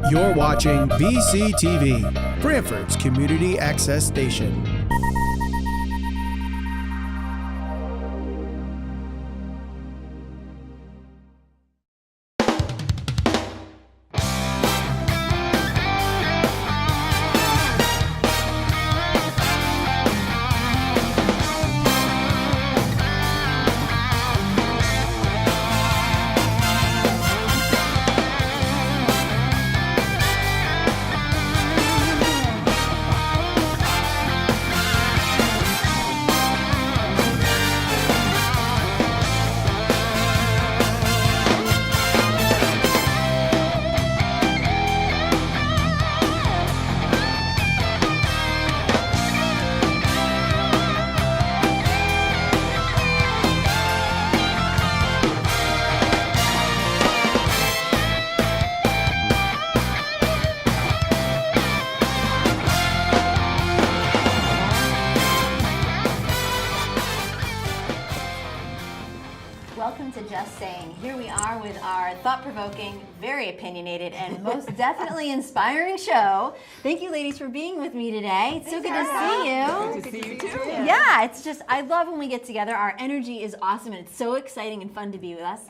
You're watching BCTV, Brantford's Community Access Station. Welcome to Just Saying. Here we are with our thought-provoking, very opinionated, and most definitely inspiring show. Thank you, ladies, for being with me today. It's so good to see you. Good to see you too. Yeah, it's just, I love when we get together. Our energy is awesome, and it's so exciting and fun to be with us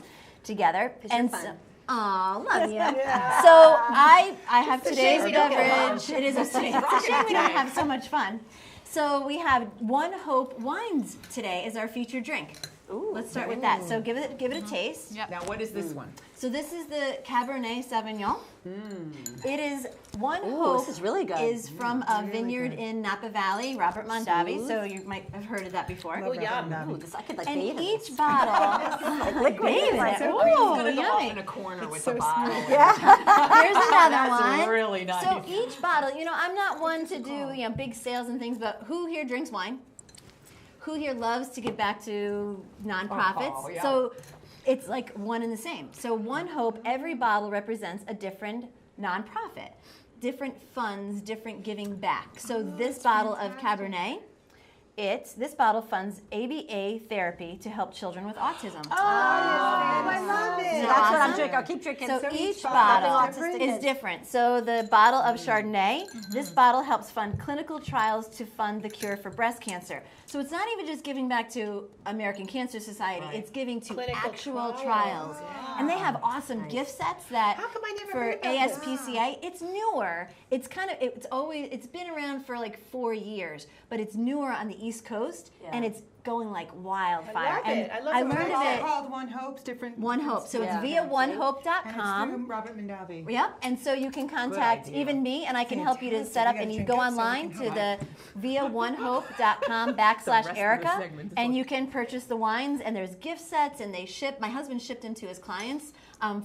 together. And so, oh, love you. Yeah. So I have today's beverage. It is a shame we don't have so much fun. So we have One Hope Wines today as our featured drink. Ooh. Let's start with that. So give it a taste. Yep. Now, what is this one? So this is the Cabernet Sauvignon. It is One Hope. This is really good. Is from a vineyard in Napa Valley, Robert Mondavi. So you might have heard of that before. Oh, yeah. Ooh, this, I could like And bathe in each this. bottle, Like liquid. bathe in it. I'm Ooh, gonna go off in yummy. a corner with so the bottle. Yeah. Here's another That's one. really nice. So each bottle, I'm not one to do big sales and things, but who here drinks wine? Who here loves to give back to nonprofits? Oh, yeah. So it's like one and the same. So One Hope, every bottle represents a different nonprofit, different funds, different giving back. So this bottle of Cabernet, this bottle funds ABA therapy to help children with autism. Oh, I love it. Isn't So that that's what I'm awesome? drinking. I'll keep drinking. So each Nothing bottle autistic is kids. different. So the bottle of Chardonnay, this bottle helps fund clinical trials to fund the cure for breast cancer. So it's not even just giving back to American Cancer Society, it's giving to Clinical actual trials. trials. And they have awesome gift sets that How come I never for heard about this? ASPCA, it's newer. It's it's been around for like 4 years, but it's newer on the East Coast and it's going like wildfire. I love and it. I love I it. learned It's of it. Called One Hope's different. One Hope. So Yeah. it's via And onehope.com. it's through Robert Mondavi. Yep, and so you can contact idea. even me, and I can help you to Fantastic. set up, You and gotta you check go it out so we online can to help. the via onehope.com rest of the /Erica, segment is and what- you can purchase the wines, and there's gift sets, and they ship. My husband shipped them to his clients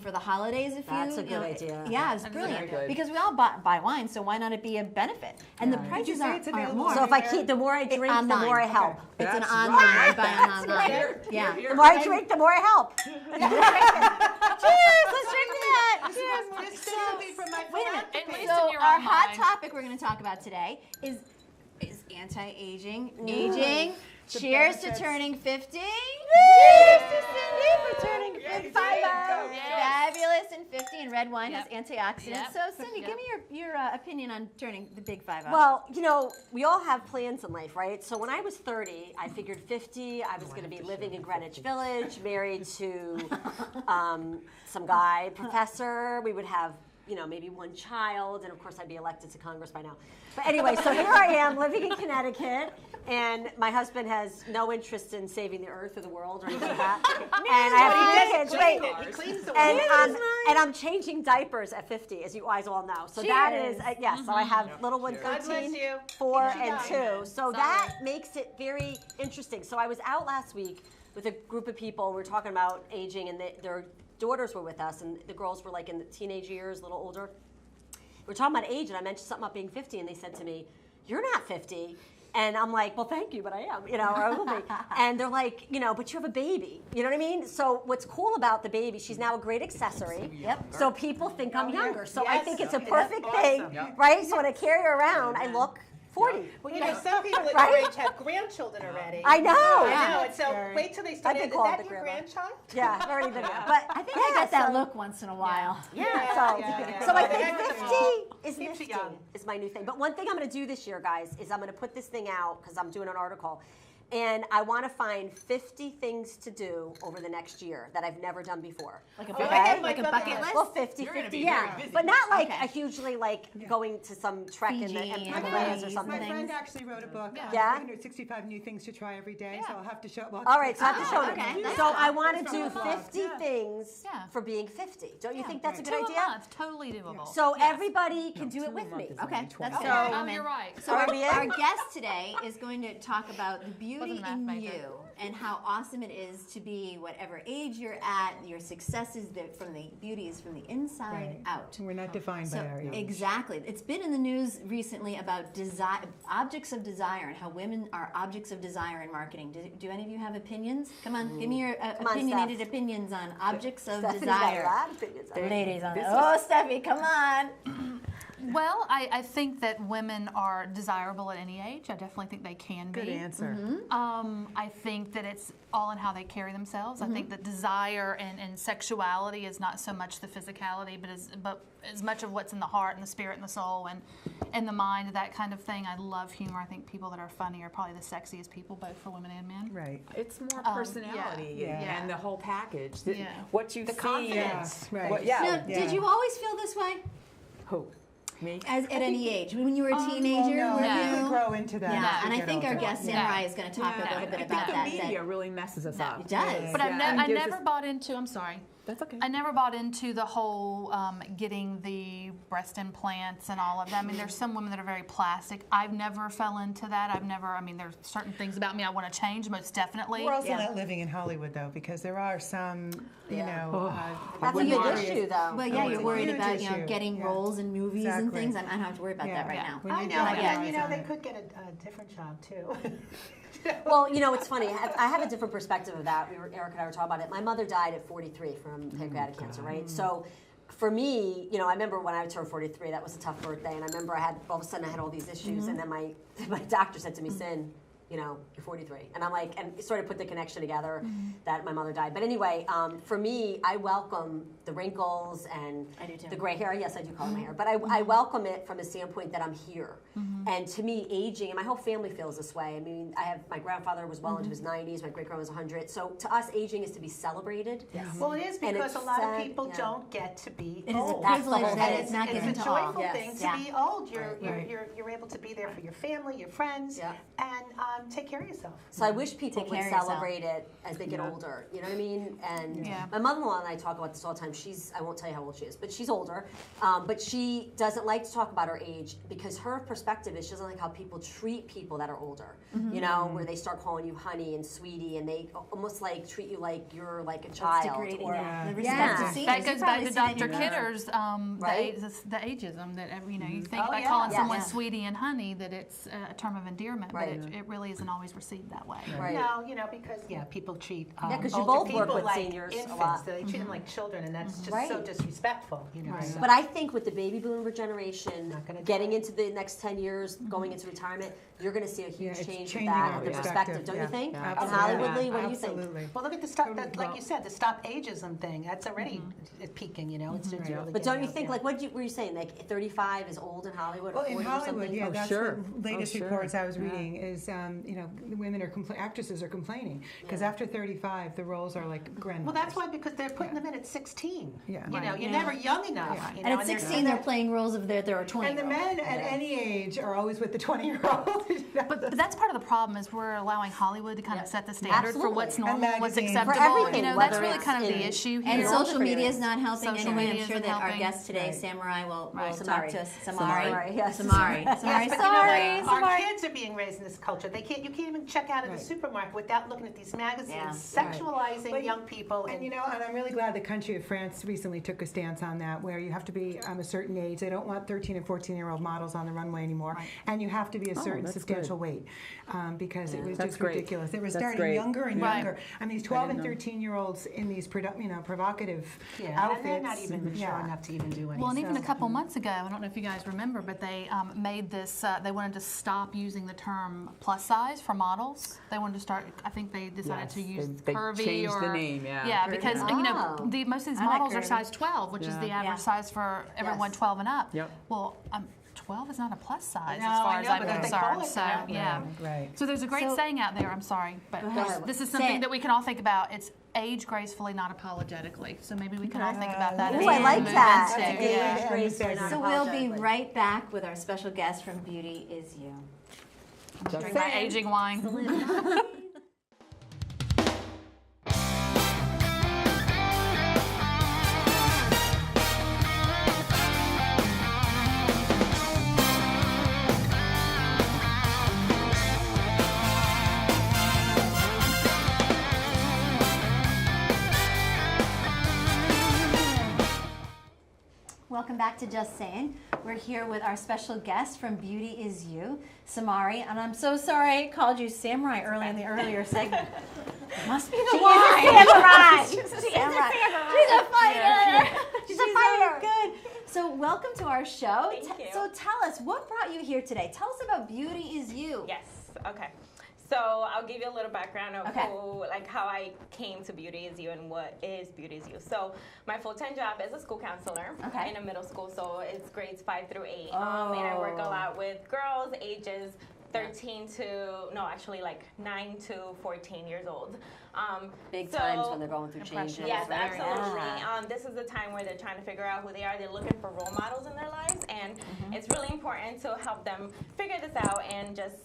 for the holidays. That's a good idea. Yeah, it's That's brilliant very good. because we all buy wine, so why not it be a benefit? And the Did you prices say aren't it's available more. So if I keep, the more I drink, the online. more I help. It's an That's online. right. I buy it online. Here, Yeah. here, The more I drink, the more I help. Cheers! Let's drink to that. Cheers. This will be from my Wait a minute. At least So in your our own hot mind. topic we're going to talk about today is anti-aging. Aging. Cheers to turning 50. Cheers to Cindy for turning 55. Fabulous and 50, and red wine has antioxidants. Yep. So Cindy, give me your opinion on turning the big 50. Well, we all have plans in life, right? So when I was 30, I figured 50, I was going to be living in Greenwich Village, married to some guy, professor. We would have, maybe one child, and of course I'd be elected to Congress by now. But anyway, so here I am living in Connecticut, and my husband has no interest in saving the earth or the world or anything like that. And I have 2 kids, right? He cleans the And I'm changing diapers at 50, as you guys all know. So that is, yes, so I have little one, God bless 13, you. 4, and 2. So that makes it very interesting. So I was out last week with a group of people. We were talking about aging, and their daughters were with us, and the girls were like in the teenage years, a little older. We were talking about age, and I mentioned something about being 50, and they said to me, "You're not 50." And I'm like, well, thank you, but I am, or I will be. And they're like, but you have a baby. You know what I mean? So what's cool about the baby, she's now a great accessory. Yep. So people think I'm younger. So I Yes. think it's a That's perfect awesome. thing, right? So when I carry her around, I look 40. Well, you know, some people at Right? your age have grandchildren already. I know. I know. And so Right. wait till they start. I've Is been called that the your grandma. grandchild? Yeah, very good. But I think I get that look once in a while. Yeah, yeah. so I The think heck with 50 them all. is Keeps you nifty young. is my new thing. But one thing I'm going to do this year, guys, is I'm going to put this thing out because I'm doing an article. And I want to find 50 things to do over the next year that I've never done before. Like a Oh, I bucket, have like a my bucket bucket list. Well, 50, You're gonna 50, be yeah. very busy. But not like Okay. a hugely like going to some trek in the Fiji and Himalayas or Belize something. My things. friend actually wrote a book on Yeah? 365 new things to try every day, so I'll have to show. Well, All right, so I have to show Oh, okay. them. So I want to That's do from the blog. 50 things Yeah. for being 50. Don't you Yeah. think that's a good 2 idea? a month, totally doable. So everybody can do it with me. Okay, that's good. So- I'm in. You're right. So Are our, we in? our guest today is going to talk about the beauty Wasn't a math in major. you and how awesome it is to be whatever age you're at, your successes from the beauties from the inside Right. out. We're not defined So by our age. exactly, it's been in the news recently about objects of desire and how women are objects of desire in marketing. Do any of you have opinions? Come on, give me your on, opinionated Steph. opinions on objects of Stephanie's got a desire. lot of opinions on The it. ladies on it. Oh, Steffi, come on. Well, I think that women are desirable at any age. I definitely think they can be. Good answer. I think that it's all in how they carry themselves. I think that desire and sexuality is not so much the physicality, but as much of what's in the heart and the spirit and the soul and the mind, that kind of thing. I love humor. I think people that are funny are probably the sexiest people, both for women and men. Right. It's more personality yeah. and the whole package. Yeah. What you see. confidence. Yeah, right. What, yeah. Now, did you always feel this way? Who? Me? At any age? When you were a teenager? No, were you you? can grow into that. Yeah, as and we I get think our older. guest Samurai is going to talk a little I bit think about the that. media really messes us up. It does. But Yeah, I it gives never us- bought into, I'm sorry. That's okay. I never bought into the whole getting the breast implants and all of that. I mean, there's some women that are very plastic. I've never fell into that. I mean, there's certain things about me I want to change, most definitely. We're also Yeah. not living in Hollywood, though, because there are some, you know, That's a Wouldn't big worry. issue, though. Well, yeah, it's you're a worried huge about issue. getting Yeah. roles in movies and Exactly. things. I don't have to worry about Yeah. that right Yeah. now. We I need know, to and Yeah. then, you know, capitalize they on it. could get a different job too. Well, you know, it's funny. I have a different perspective of that. Eric and I were talking about it. My mother died at 43 from pancreatic cancer, right? So for me, you know, I remember when I turned 43, that was a tough birthday. And I remember all of a sudden I had all these issues. And then my doctor said to me, Sin, you know, you're 43. And I'm like, and sort of put the connection together that my mother died. But anyway, for me, I welcome the wrinkles and I do too. the gray hair. Yes, I do color my hair. But I welcome it from the standpoint that I'm here. And to me, aging, and my whole family feels this way. I mean, my grandfather was well into his 90s. My great-grandma was 100. So to us, aging is to be celebrated. Well, it is And because it's a lot of sad, people yeah. don't get to be It is a old. That's the privilege whole that thing. it's not given It's a to all. joyful Yes. thing to Yeah. be old. Right. You're able to be there for your family, your friends, Yeah. and take care of yourself. So I wish people Take would care of yourself. celebrate it as they get older. You know what I mean? And Yeah. my mother-in-law and I talk about this all the time. I won't tell you how old she is, but she's older. But she doesn't like to talk about her age because her perspective is she doesn't like how people treat people that are older. You know, where they start calling you honey and sweetie, and they almost like treat you like you're like a It's child. degrading. or- Yeah. The Yeah. respect of seniors. That You've goes back probably to seen it in Dr. your- Kidder's, Right? the ageism that you think Oh, by yeah. calling Yeah. someone Yeah. sweetie and honey that it's a term of endearment, Right. but it really isn't always received that way. Right. No, you know, because people treat 'cause you older both work people with like seniors a infants. lot. They treat them like children, and that's just Right. so disrespectful. You know. So. But I think with the baby boomer generation Not gonna do getting it. into the next 10 years, going into retirement, you're going to see a huge it's change with changing that, our the perspective, don't you think? Yeah. And Absolutely. Hollywood Lee, what do you think? Absolutely. Well, look at the stop. Like you said, the stop ageism thing. That's already peaking. You know, it's really. But don't getting you out think, there. like, what were you saying? Like, 35 is old in Hollywood, or Well, 40 in or Hollywood, something? yeah, Oh, that's sure. the latest Oh, sure. reports I was Yeah. reading is, you know, women are actresses are complaining because after 35, the roles are like grandmothers. Well, that's why because they're putting them in at 16. Yeah. You know, Right. you're Yeah. never young enough. Yeah. You And know, at 16, they're playing roles of there are 20. And the men at any age are always with the 20-year-old. But that's part of the problem is we're allowing Hollywood to kind of set the standard for what's Absolutely. normal, what's magazines. For acceptable. everything, You know, that's whether really it's kind of in- the issue And here. social media is not helping Social anyway. I'm media sure isn't that our helping. guest today, Right. Samurai, will Right. talk to us. Samari, yes. Samari. Yes, Samari. but Sorry. you know, our Samari. kids are being raised in this culture. They You can't even check out of the Right. supermarket without looking at these magazines Yeah. sexualizing But- young people. And you know, and I'm really glad the country of France recently took a stance on that, where you have to be a certain age. They don't want 13 and 14-year-old models on the runway anymore, and you have to be a certain that's substantial weight, because it was That's just great. ridiculous. They were That's starting great. younger and Right. younger. I mean, these 12 and didn't know. 13-year-olds in these provocative Yeah, outfits. and they're not even mature Yeah. enough to even do anything. Well, and even a couple months ago, I don't know if you guys remember, but they made this, they wanted to stop using the term plus size for models. They wanted to start, I think they decided to use they curvy changed or... the name, yeah. Yeah, because, you know, Oh. most of these I like models are curvy. size 12, which is Yeah. the average Yeah. size for everyone Yes. 12 and up. Yep. Well, 12 is not a plus size No, as far I as know, I'm but they concerned. call it So, that. yeah. Right. So there's a great So- saying out there, I'm sorry, but ahead. this is Say something it. that we can all think about. It's age gracefully, not apologetically. So maybe we can all think about that as Ooh, we I like move that. into- That's a yeah. good gracefully, not So we'll be apologetically. right back with our special guest from Beauty Is You. Drink my aging wine. Welcome back to Just Saying. We're here with our special guest from Beauty Is You, Samari, and I'm so sorry I called you Samurai early in the earlier segment. Must be the wine. Samurai. She's a samurai. She's a fighter. She's a fighter. Good. So welcome to our show. Thank you. So tell us, what brought you here today? Tell us about Beauty Is You. Yes. Okay. So I'll give you a little background of Okay. how I came to Beauty Is You and what is Beauty Is You. So my full-time job is a school counselor Okay. in a middle school. So it's grades 5 through 8. And I work a lot with girls ages 13 to, no, actually like 9 to 14 years old. Big so- times when they're going through changes. Yes, right? absolutely. Yeah. This is the time where they're trying to figure out who they are. They're looking for role models in their lives, and it's really important to help them figure this out and just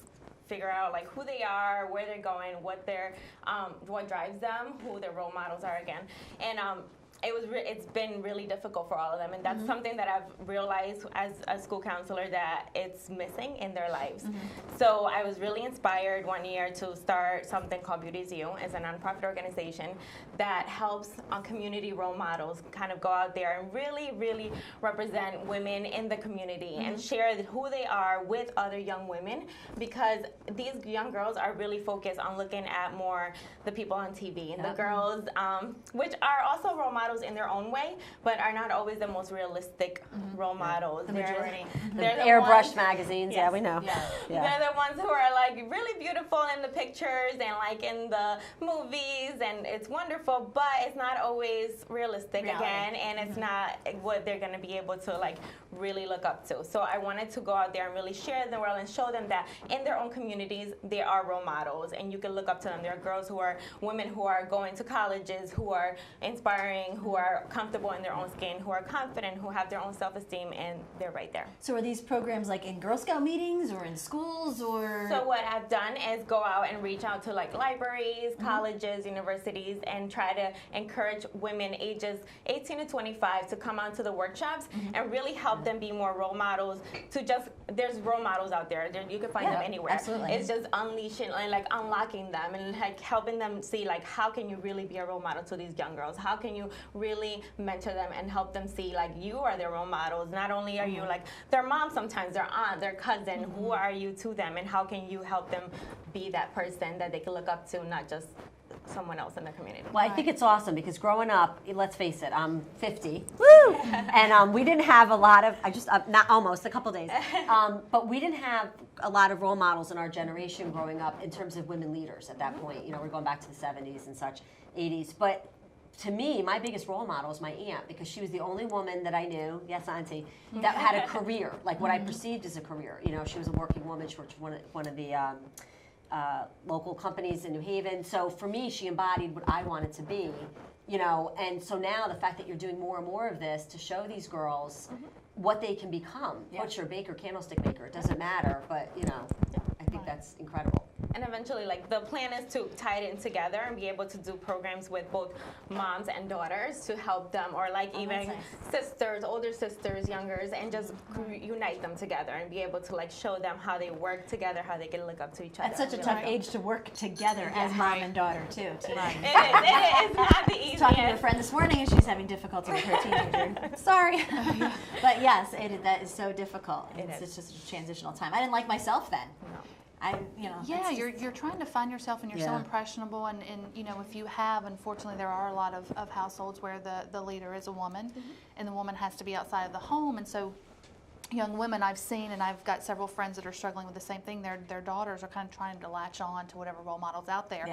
figure out like who they are, where they're going, what drives them, who their role models are again, and it's been really difficult for all of them, and that's something that I've realized as a school counselor that it's missing in their lives. So I was really inspired one year to start something called Beauty Is You. It's a nonprofit organization that helps community role models kind of go out there and really, really represent women in the community and share who they are with other young women, because these young girls are really focused on looking at more the people on TV and the girls, which are also role models in their own way, but are not always the most realistic role models. The majority. They're the Airbrushed ones- magazines, yeah, Yes. we know. Yeah. Yeah. They're the ones who are like really beautiful in the pictures and like in the movies, and it's wonderful, but it's not always realistic Reality. again, and it's not what they're going to be able to like really look up to. So I wanted to go out there and really share the world and show them that in their own communities there are role models, and you can look up to them. There are girls who are women who are going to colleges, who are inspiring, who are comfortable in their own skin, who are confident, who have their own self-esteem, and they're right there. So are these programs like in Girl Scout meetings or in schools or? So what I've done is go out and reach out to like libraries, colleges, universities, and try to encourage women ages 18 to 25 to come out to the workshops and really help them be more role models. There's role models out there. You can find Yeah, them anywhere. absolutely. It's just unleashing and like unlocking them and like helping them see like how can you really be a role model to these young girls? How can you really mentor them and help them see like you are their role models? Not only are you like their mom, sometimes their aunt, their cousin. Who are you to them, and how can you help them be that person that they can look up to, not just someone else in their community? Well, I think it's awesome because growing up, let's face it, I'm 50. Woo! And we didn't have a lot of, not almost, a couple days, but we didn't have a lot of role models in our generation growing up in terms of women leaders at that point. You know, we're going back to the 70s and such, 80s. But to me, my biggest role model is my aunt, because she was the only woman that I knew, yes, Auntie, that had a career, like what I perceived as a career. You know, she was a working woman. She worked for one of the local companies in New Haven. So for me, she embodied what I wanted to be, you know. And so now the fact that you're doing more and more of this to show these girls what they can become, butcher, baker, candlestick maker, it doesn't matter, but, you know, I think that's incredible. and eventually, like, the plan is to tie it in together and be able to do programs with both moms and daughters to help them, or like even sisters, older sisters, youngers, and just unite them together and be able to like show them how they work together, how they can look up to each other. It's such a tough age to work together as mom and daughter too. Right. It is. It's not the easiest. Talking to a friend this morning, and she's having difficulty with her teenager. Sorry, but yes, that is so difficult. It's just a transitional time. I didn't like myself then. No. Yeah, you're trying to find yourself, and you're so impressionable, and if you have, unfortunately, there are a lot of households where the leader is a woman, and the woman has to be outside of the home, and so young women I've seen, and I've got several friends that are struggling with the same thing. Their daughters are kind of trying to latch on to whatever role model's out there,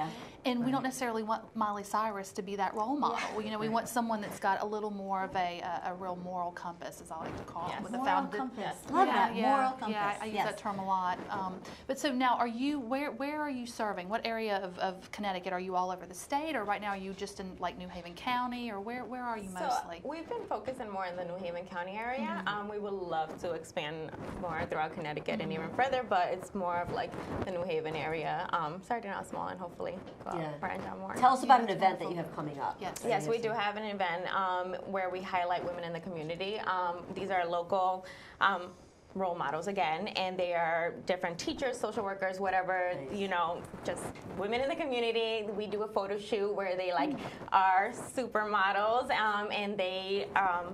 and we don't necessarily want Miley Cyrus to be that role model. We want someone that's got a little more of a real moral compass, as I like to call it. With moral compass. Love that. Moral compass. Yeah, I use that term a lot. But so now, where are you serving? What area of Connecticut? Are you all over the state, or right now are you just in like New Haven County, or where are you mostly? So we've been focusing more in the New Haven County area. We would love to expand more throughout Connecticut and even further, but it's more of like the New Haven area, starting out small and hopefully branch out more. Tell us about an event that you have coming up. Yes, we do have an event where we highlight women in the community. These are local role models again, and they are different teachers, social workers, whatever, just women in the community. We do a photo shoot where they like are supermodels, and they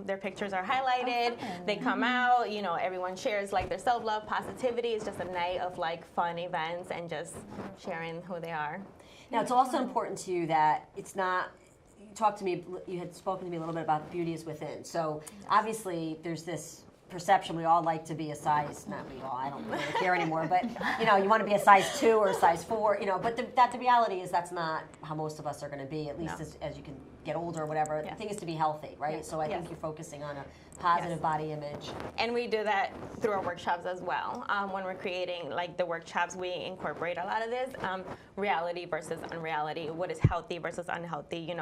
their pictures are highlighted. They come out, everyone shares like their self-love, positivity. It's just a night of like fun events and just sharing who they are. Now, it's also important to you that it's not. You had spoken to me a little bit about beauty is within. So obviously there's this perception we all like to be a size, not we all, I don't really care anymore, but you want to be a size 2 or a size 4, but the reality is that's not how most of us are going to be, at least as you can get older or whatever. The thing is to be healthy, right? So I think you're focusing on a positive body image. And we do that through our workshops as well. When we're creating like the workshops, we incorporate a lot of this, reality versus unreality, what is healthy versus unhealthy.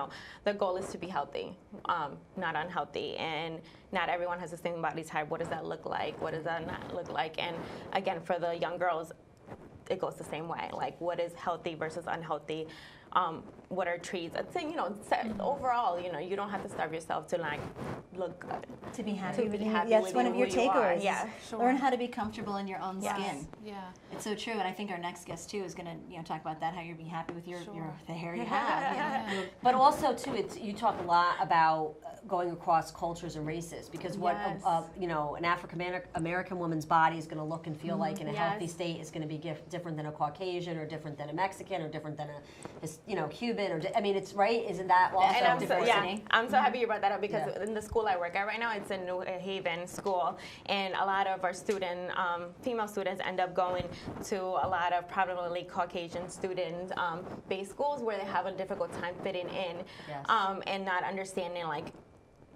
The goal is to be healthy, not unhealthy, and not everyone has the same body type. What does that look like? What does that not look like? And again, for the young girls, it goes the same way. Like, what is healthy versus unhealthy? What are treats? I'd say, overall, you don't have to starve yourself to like look good. To be happy with you. Happy That's with one of your who you are. takeaways. Yeah, Learn how to be comfortable in your own skin. Yeah. It's so true, and I think our next guest too is going to talk about that, how you're being happy with the hair you have. But also too, you talk a lot about going across cultures and races, because what an African American woman's body is going to look and feel like in a healthy state is going to be different than a Caucasian, or different than a Mexican, or different than a Cuban, or it's right. Isn't that also and I'm so happy you brought that up, because in the school I work at right now, it's a New Haven school, and a lot of our female students end up going to a lot of predominantly Caucasian students based schools where they have a difficult time fitting in, and not understanding like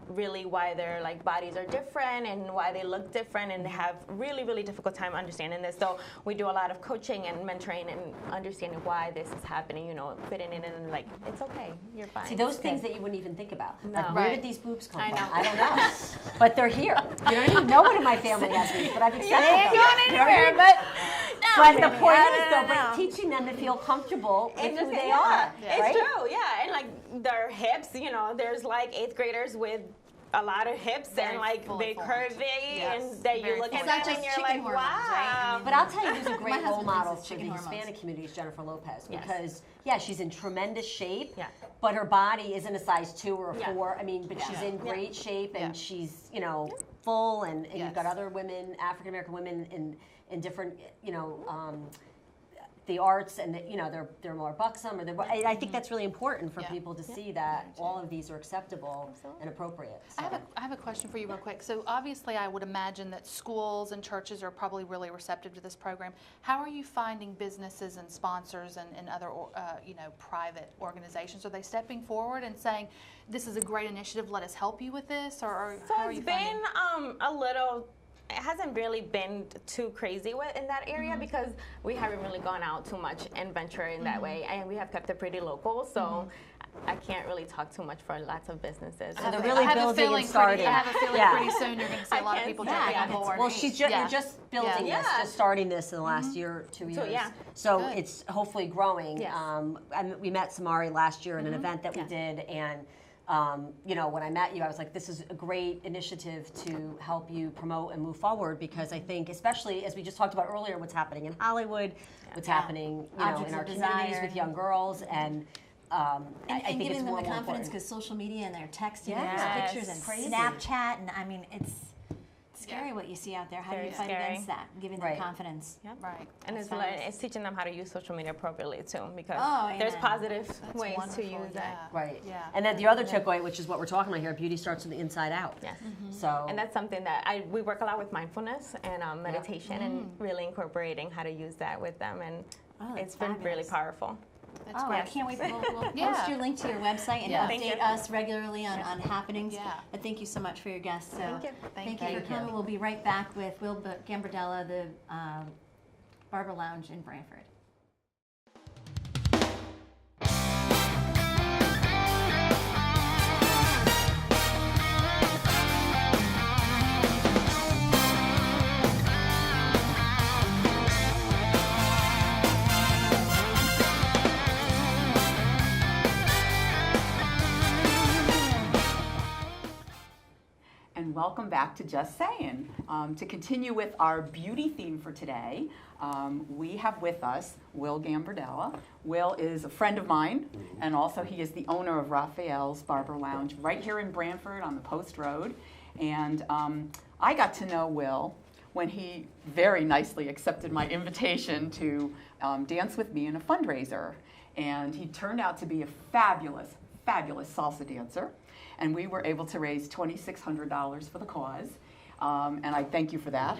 really why their like bodies are different and why they look different, and they have really, really difficult time understanding this. So we do a lot of coaching and mentoring and understanding why this is happening, fitting in, and like, it's okay, you're fine. See, those things that you wouldn't even think about. No. Like, where did these boobs come from? know. I don't know. But they're here. No one in my family has these, but I've accepted them. They ain't going anywhere, but the point is, though, but teaching them to feel comfortable with who they are. It's true, and like their hips, there's like 8th graders with a lot of hips and like big curvy, and that you look at them and you're like, wow. Right? But I'll tell you who's a great role husband model thinks it's for the chicken Hispanic hormones. community is Jennifer Lopez, because she's in tremendous shape, but her body isn't a size 2 or a 4. But she's in great shape, and she's full, and you've got other women, African American women in different the arts, and they're more buxom, or I think that's really important for people to see that all of these are acceptable and appropriate. So. I have a question for you real quick. So obviously I would imagine that schools and churches are probably really receptive to this program. How are you finding businesses and sponsors and other private organizations? Are they stepping forward and saying, this is a great initiative, let us help you with this? Or how are you finding? A little. It hasn't really been too crazy in that area, because we haven't really gone out too much and venture in that way, and we have kept it pretty local. So I can't really talk too much for lots of businesses. So they're really I have a building feeling and starting. I have a feeling Yeah. pretty soon you're going to see a lot of people jumping on board. Well, you're just building Yeah. this, just starting this in the last year, 2 years. So, yeah. So Good. it's hopefully growing. Yes. And we met Samari last year at an event that we did, and you know, when I met you, I was like, this is a great initiative to help you promote and move forward, because I think, especially as we just talked about earlier, what's happening in Hollywood, what's happening, you know, Objects in our of communities desire. with young girls, and I And think it's giving them more the and more confidence, important. because social media and they're texting Yes. and there's pictures and Crazy. Snapchat, and I mean, it's scary what you see out there. How do Very you fight scary. against that? Giving them Right. confidence. Right. And That's it's, fabulous. it's teaching them how to use social media appropriately too, because Oh, there's amen. positive That's ways wonderful, to use yeah. it. Right. Yeah. And then the other takeaway, which is what we're talking about here, beauty starts from the inside out. Yes. So And that's something that we work a lot with mindfulness and meditation, and really incorporating how to use that with them, and Oh, that's it's been really fabulous. powerful. That's Oh, great. I can't wait. We'll Yeah. post your link to your website and Yeah. Thank update you. us regularly on happenings. Yeah. But thank you so much for your guests. So Thank you. Thank Thank you you. for coming. We'll be right back with Will Gambardella, the Barber Lounge in Brantford. And welcome back to Just Sayin. To continue with our beauty theme for today, we have with us Will Gambardella. Will is a friend of mine, and also he is the owner of Raphael's Barber Lounge right here in Brantford on the Post Road. And I got to know Will when he very nicely accepted my invitation to dance with me in a fundraiser. And he turned out to be a fabulous, fabulous salsa dancer. And we were able to raise $2,600 for the cause. And I thank you for that.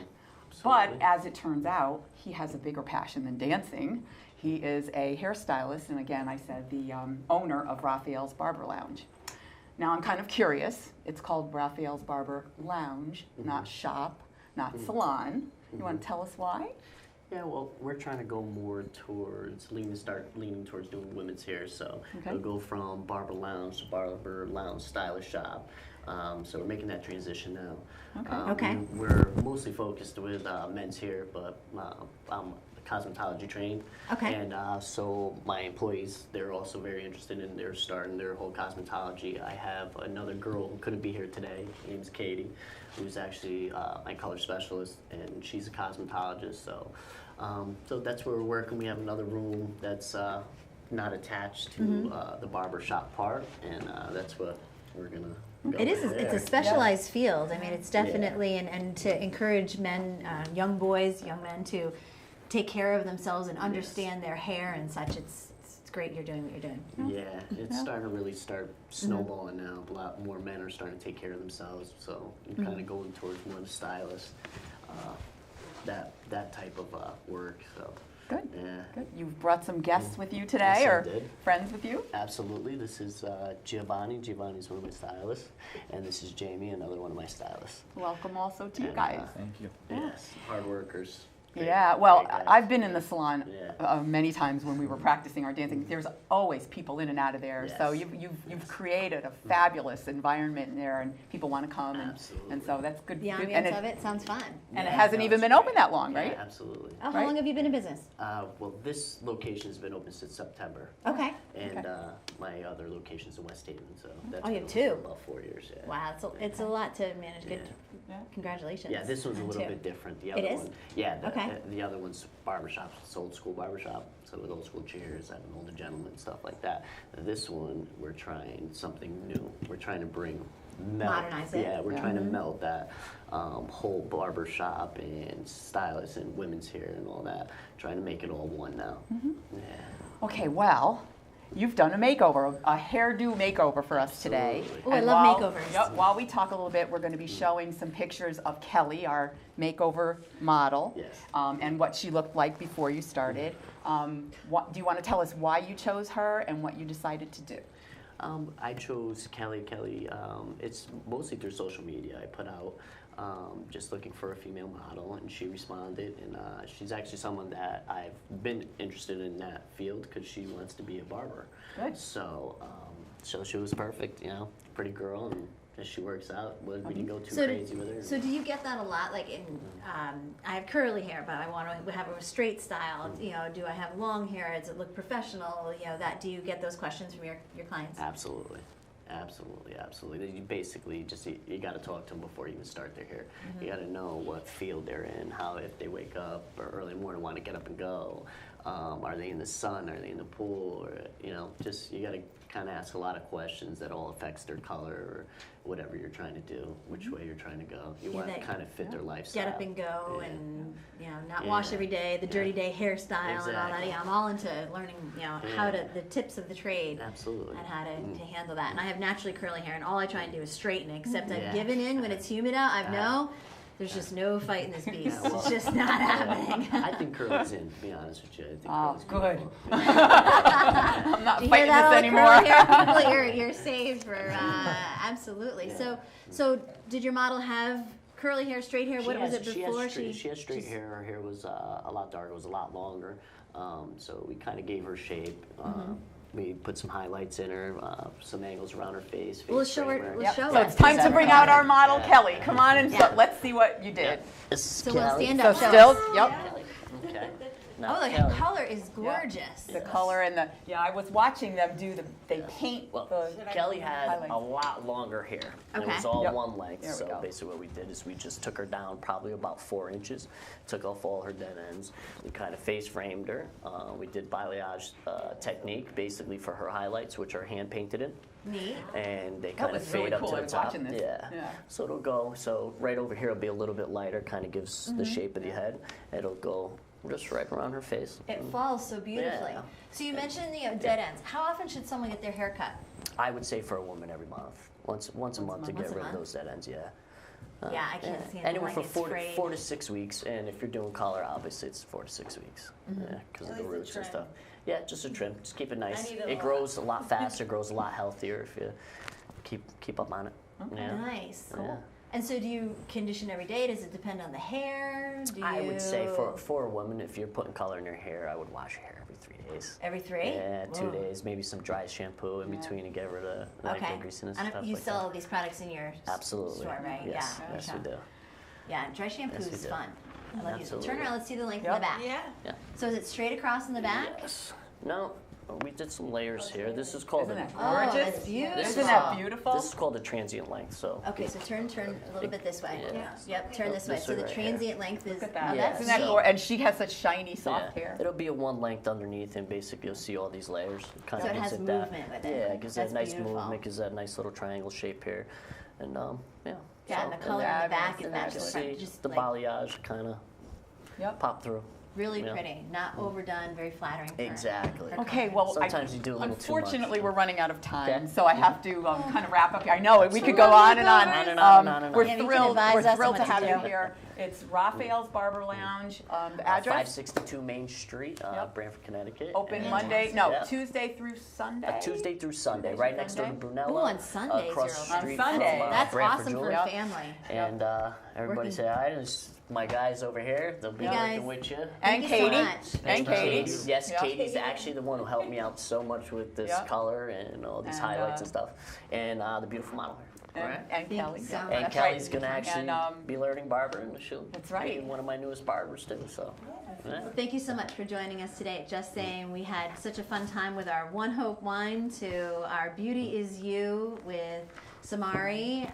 But as it turns out, he has a bigger passion than dancing. He is a hairstylist, and again, I said the owner of Raphael's Barber Lounge. Now I'm kind of curious. It's called Raphael's Barber Lounge, not shop, not salon. You want to tell us why? Yeah, well, we're trying to go more towards start leaning towards doing women's hair. So Okay. it'll go from barber lounge to barber lounge stylish shop. So we're making that transition now. Okay. We're mostly focused with men's hair, but I'm cosmetology trained. Okay. And so my employees, they're also very interested in their starting their whole cosmetology. I have another girl who couldn't be here today. Her name's Katie, who's actually my color specialist, and she's a cosmetologist. So, so that's where we're working. We have another room that's not attached to the barber shop part, and that's what we're gonna. Go It is. with It's a there. specialized field. I mean, it's definitely, and to encourage men, young boys, young men to take care of themselves and understand their hair and such. It's great you're doing what you're doing. Yeah, it's starting to really start snowballing now. A lot more men are starting to take care of themselves, so I'm kind of going towards more the stylist, that type of work. So Good. yeah, Good. You've brought some guests with you today, Yes, I or did. friends with you? absolutely. This is Giovanni. Giovanni's one of my stylists, and this is Jamie, another one of my stylists. Welcome also to you And, guys. Thank you. Yes, hard workers. Great- Yeah, well, great guys. I've been in the salon Yeah. many times when we were practicing our dancing. There's always people in and out of there, so Yes. you've created a fabulous environment in there, and people want to come, and Absolutely. so that's good. The good- ambience and of it sounds fun. and it Yeah, hasn't no, even it's been great. open that long, right? Yeah, absolutely. Oh, how Right. long have you been in business? Well, this location's been open since September. Okay. And my other location's in West Haven, so that's Oh, you been have open two? for about 4 years. Yeah. Wow, it's a lot to manage. Good. Yeah. Congratulations. Yeah, this one's a on little two. bit different. The It other is? one, yeah. Okay. The other one's barbershop. It's old school barbershop, so with old school chairs, having older gentlemen, stuff like that. This one, we're trying something new. We're trying to bring Modernize it. Yeah, we're trying to melt that whole barbershop and stylist and women's hair and all that. Trying to make it all one now. Yeah. Okay, well, you've done a makeover, a hairdo makeover for us today. Absolutely. Oh, I And love while- makeovers. Yep, while we talk a little bit, we're going to be showing some pictures of Kelly, our makeover model, Yes. and what she looked like before you started. Do you want to tell us why you chose her and what you decided to do? I chose Kelly. It's mostly through social media. I put out just looking for a female model, and she responded. And she's actually someone that I've been interested in that field because she wants to be a barber. Good. So So she was perfect, you know, pretty girl, and as she works out, we didn't go too So, crazy with her. so do you get that a lot? Like, I have curly hair, but I want to have a straight style. You know, do I have long hair? Does it look professional? You know, do you get those questions from your clients? Absolutely. Absolutely. You basically just, you got to talk to them before you even start their hair. You got to know what field they're in, how if they wake up or early in the morning want to get up and go. Are they in the sun? Are they in the pool? Or, you know, just you got to kind of ask a lot of questions that all affects their color or whatever you're trying to do, which way you're trying to go. You want to kind of fit their lifestyle. Get up and go, Yeah. and you know, not wash every day, the dirty day hairstyle and all that. Yeah, I'm all into learning, you know, how to the tips of the trade. Absolutely. And how to handle that. And I have naturally curly hair, and all I try and do is straighten it. Except I've given in when it's humid out. I know. There's just no fighting this beast. It's just not happening. I think curly's in, to be honest with you. I think curly's good. beautiful. I'm not Do you hear fighting that, this all the anymore. curly hair people? You're saved for absolutely. So did your model have curly hair, straight hair? What was it before? She had straight hair. Her hair was a lot darker. It was a lot longer. So we kind of gave her shape. We put some highlights in her, some angles around her face. We'll show her. We'll show So her. it's time to bring out our model, Kelly. Come on and let's see what you did. This is So we'll Kelly. stand So up. show still, us. yep. Okay. Oh, Now, the Kelly. color is gorgeous. The color and I was watching them they paint Well, the Kelly had highlights. a lot longer hair. And Okay. It was all Yep. one length. There we So go. basically what we did is we just took her down probably about 4 inches, took off all her dead ends. We kind of face framed her. We did balayage technique basically for her highlights, which are hand painted in. Neat. And they That kind of was fade really up cool. to I the was top. watching this. Yeah. So it'll go. So right over here will be a little bit lighter, kind of gives the shape of the head. It'll go just right around her face. It falls so beautifully. Yeah. So you mentioned dead ends. How often should someone get their hair cut? I would say for a woman every month, once a month to get Once a rid of month? those dead ends. Yeah. Yeah, I can't see it. Anywhere from It's 4 frayed. to 6 weeks, and if you're doing color, obviously it's 4 to 6 weeks, because of the roots and stuff. Yeah, just a trim. Just keep it nice. It grows a lot faster, grows a lot healthier if you keep up on it. Yeah. Nice. Yeah. And so do you condition every day? Does it depend on the hair? I would say for a woman, if you're putting color in your hair, I would wash your hair every 3 days. Every 3? Yeah, 2 Whoa. days, maybe some dry shampoo in between to get rid of the Okay. greasiness And and stuff you like sell that. these products in your Absolutely. store, right? Yes, Yeah. yes okay. we do. Yeah, dry shampoo Yes, we is do. fun. I love Absolutely. Turn around. Let's see the length in the back. Yeah. So is it straight across in the back? Yes. No, we did some layers here. This is called Isn't a that Oh, gorgeous? that's beautiful. Isn't that beautiful? This is called a transient length. So Okay, so turn a little bit this way. Yeah. Yep, turn this way. This So way the right here. transient length is. Look at that. Oh, that's Isn't that neat. gorgeous? And she has such shiny, soft yeah, hair. it'll be a one length underneath, and basically you'll see all these layers. Kind So of it gives has that, movement with it. Yeah, it gives that That's nice beautiful. movement, gives that nice little triangle shape here, and yeah. Yeah, and the color then- in the back is and matches then the See front. Just the like balayage kind of Yep. pop through. really Yeah. pretty, not overdone, very flattering. For, Exactly. for Okay, color. well, Sometimes you do a little too much. unfortunately, we're running out of time, Okay. so I have to kind of wrap up here. I know we could go Absolutely. on and on. On and on and on and We're on. Yeah, you can thrilled. advise We're us on thrilled to what to have you do. here. It's Raphael's Barber Lounge. The address 562 Main Street, Yep. Branford, Connecticut. open and- Monday, Yeah. Tuesday through Sunday. Tuesday through Sunday, Tuesday right through next door to Sunday. Brunella. Ooh, on Sundays across you're the open. On street Sunday. from, That's Branford awesome for Jewelry. a Yep. family. And everybody Working- say hi. There's my guys over here. They'll be You guys. working with you. And Thank you so Katie. much. And Katie. Yes, Yep. Katie's actually the one who helped me out so much with this Yep. color and all these And, highlights and stuff. And the beautiful model. And Thank Kelly. you so Yeah, much. And that's Kelly's right. gonna actually And, be learning barber, and she'll That's right. be one of my newest barbers too. So, yeah. Thank you so much for joining us today at Just Saying. We had such a fun time with our One Hope wine to our Beauty Is You with Samari.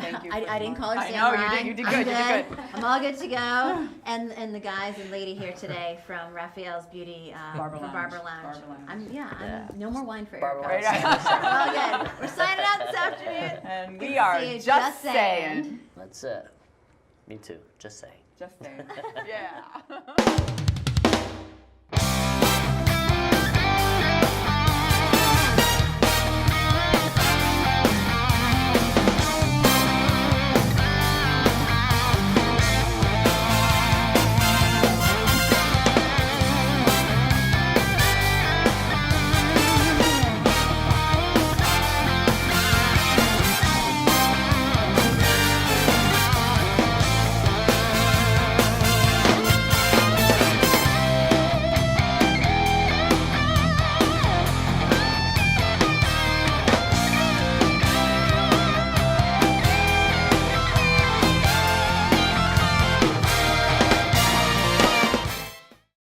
Thank you I for didn't call her I Samurai. know, you did I'm good, you did good. I'm all good to go. And the guys and lady here today from Raphael's Beauty Barber from Lounge. Barber Lounge. Barber Lounge. I'm no more wine for Barber Erica. Lounge. All good. We're signing out this afternoon. And Good we to are see you. just saying. That's it. Me too. Just saying. Just saying. Yeah.